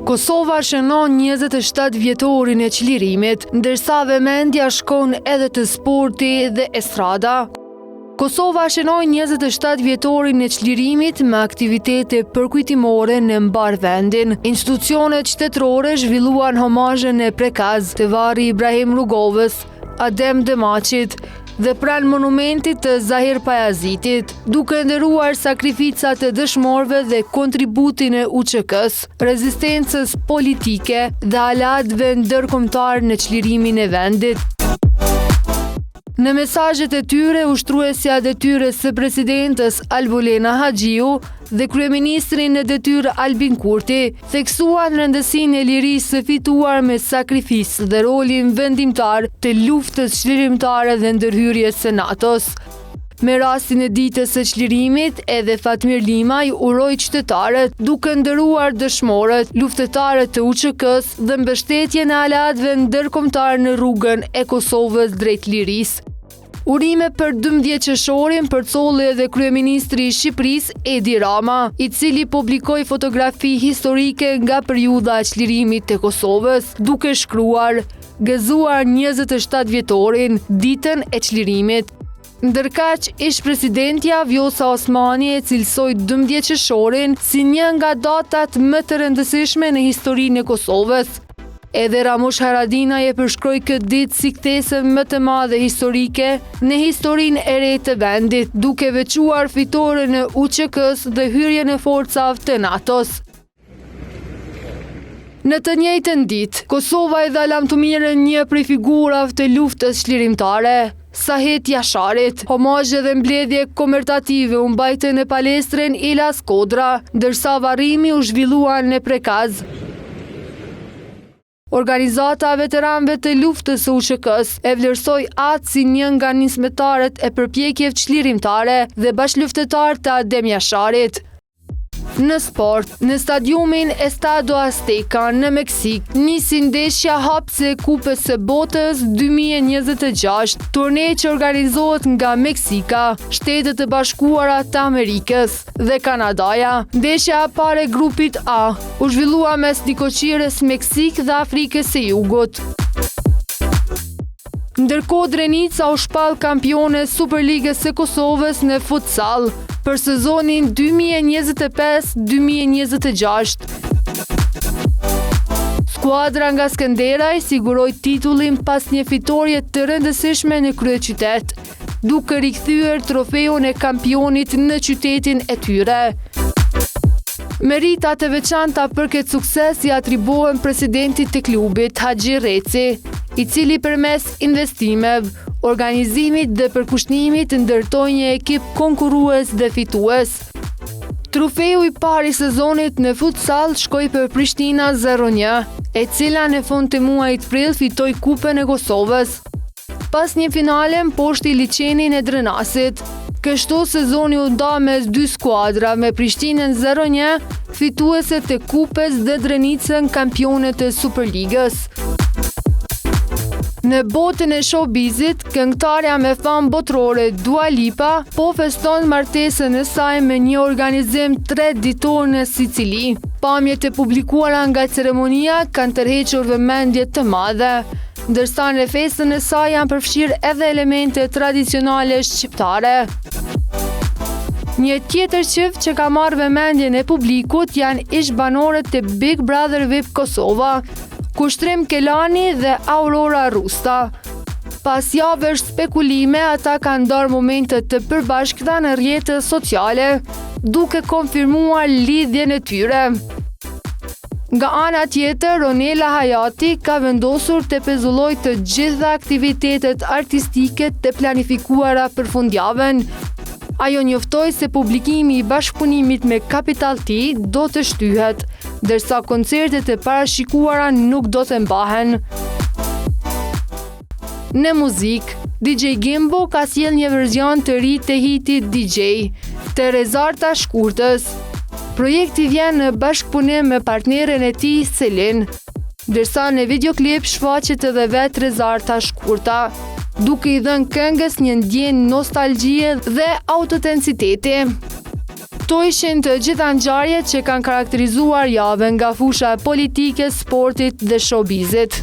Kosova shënon 27 vjetorin e çlirimit, ndërsa vëmendja shkon edhe te sporti dhe estrada. Kosova shënoi 27 vjetorin e çlirimit me aktivitete përkujtimore në mbar vendin. Institucionet shtetërore zhvilluan homazhen e Prekaz të varri Ibrahim Rugovës, Adem Demaçit dhe pranë monumentit të Zahir Pajazitit, duke nderuar sakrificat e dëshmorëve dhe kontributin e UÇK-s, rezistencës politike dhe alatëve ndërkombëtar në çlirimin e vendit. Në mesazhet e tyre, ushtruesja e detyrës së presidentes Albulena Haxhiu dhe kryeministri në detyrë Albin Kurti theksuan rëndësinë e lirisë së fituar me sakrifisë dhe rolin vendimtar të luftës çlirimtare dhe ndërhyrjes së NATO-s. Me rastin e ditës së çlirimit, edhe Fatmir Limaj uroi qytetarët duke nderuar dëshmorët, luftëtarët të UÇK-s dhe mbështetjen e alatëve ndërkombëtar në rrugën e Kosovës drejt lirisë. Urime për 12 qershorin përcolli edhe kryeministri i Shqipërisë Edi Rama, i cili publikoi fotografi historike nga periudha e çlirimit të Kosovës, duke shkruar: "Gëzuar 27 vjetorin, ditën e çlirimit." Ndërkaq, ish-presidentja Vjosa Osmani e cilësoi 12 qershorin si një nga datat më të rëndësishme në historinë e Kosovës. Edhe Ramush Haradinaj e përshkroi këtë ditë si ktesën më të madhe historike në historinë e re të vendit, duke veçuar fitoren e UÇK-s dhe hyrjen e forcave të NATO-s. Në të njëjtën ditë, Kosova i dha lamtumirën një prej figurave të luftës çlirimtare, Sahet Jasharit. Homazhe dhe mbledhje komemorative u mbajtën në palestrën Ila Skodra, ndërsa varrimi u zhvillua në Prekaz. Organizata e veteranëve të luftës së UÇK-s e vlerësoi atë si një nga nismetarët e përpjekjeve çlirimtare dhe bashkëluftëtar të Adem Jasharit. Në sport, në stadiumin Estadio Azteca në Meksik, nisi ndeshja hapëse e Kupës së Botës 2026, turne që organizohet nga Meksika, Shtetet e Bashkuara të Amerikës dhe Kanadaja. Ndeshja e parë e grupit A u zhvillua mes Nikoqirës Meksik dhe Afrikës së Jugut. Ndërkohë Drenica u shpall kampione Superligës së Kosovës në futsal për sezonin 2025-2026. Skuadra nga Skënderaj siguroi titullin pas një fitorie të rëndësishme në kryeqytet, duke rikthyer trofeun e kampionit në qytetin e tyre. Meritat e veçanta për këtë sukses i atribuohen presidentit të klubit, Haxhi Reci, i cili përmes investimeve, organizimit dhe përkushtnimit ndërtoi një ekip konkurrues dhe fitues. Trofeu i parë i sezonit në futsal shkoi për Prishtina 0-1, e cila në fund të muajit prill fitoi Kupën e Kosovës. Pas një finale poshti liçenin e Drenasit, kështu sezoni u nda mes dy skuadra me Prishtinën 0-1, fituese të Kupës dhe Drenicën kampione të Superligës. Në botën e showbizit, këngëtarja me famë botërore Dua Lipa po feston martesën e saj me një organizim 3 ditor në Sicili. Pamjet e publikuara nga ceremonia kanë tërhequr vëmendje të madhe, ndërsa në festën e saj janë përfshirë edhe elemente tradicionale shqiptare. Një tjetër çift që ka marrë vëmendjen e publikut janë ish-banorët të Big Brother VIP Kosova, Kushtrim Kelani dhe Aurora Rusta. Pas javësh spekulime, ata kanë ndarë momente të përbashkëta në rrjetet sociale, duke konfirmuar lidhjen e tyre. Nga ana tjetër, Ronela Hayati ka vendosur të pezullojë të gjitha aktivitetet artistike të planifikuara për fundjavën. Ajo njoftoi se publikimi i bashkëpunimit me Capital T do të shtyhet, ndërsa koncertet e parashikuara nuk do të mbahen. Në muzikë, DJ Gimbo ka sjell një version të ri të hitit DJ, të Rezarta Shkurtës. Projekti vjen në bashkëpunim me partneren e tij Selin, ndërsa në videoklip shfaqet edhe vetë Rezarta Shkurta, duke i dhënë këngës një ndjenjë nostalgjie dhe autenticiteti. Kto ishin të gjitha ngjarjet që kanë karakterizuar javën nga fusha politike, sportit dhe showbizit.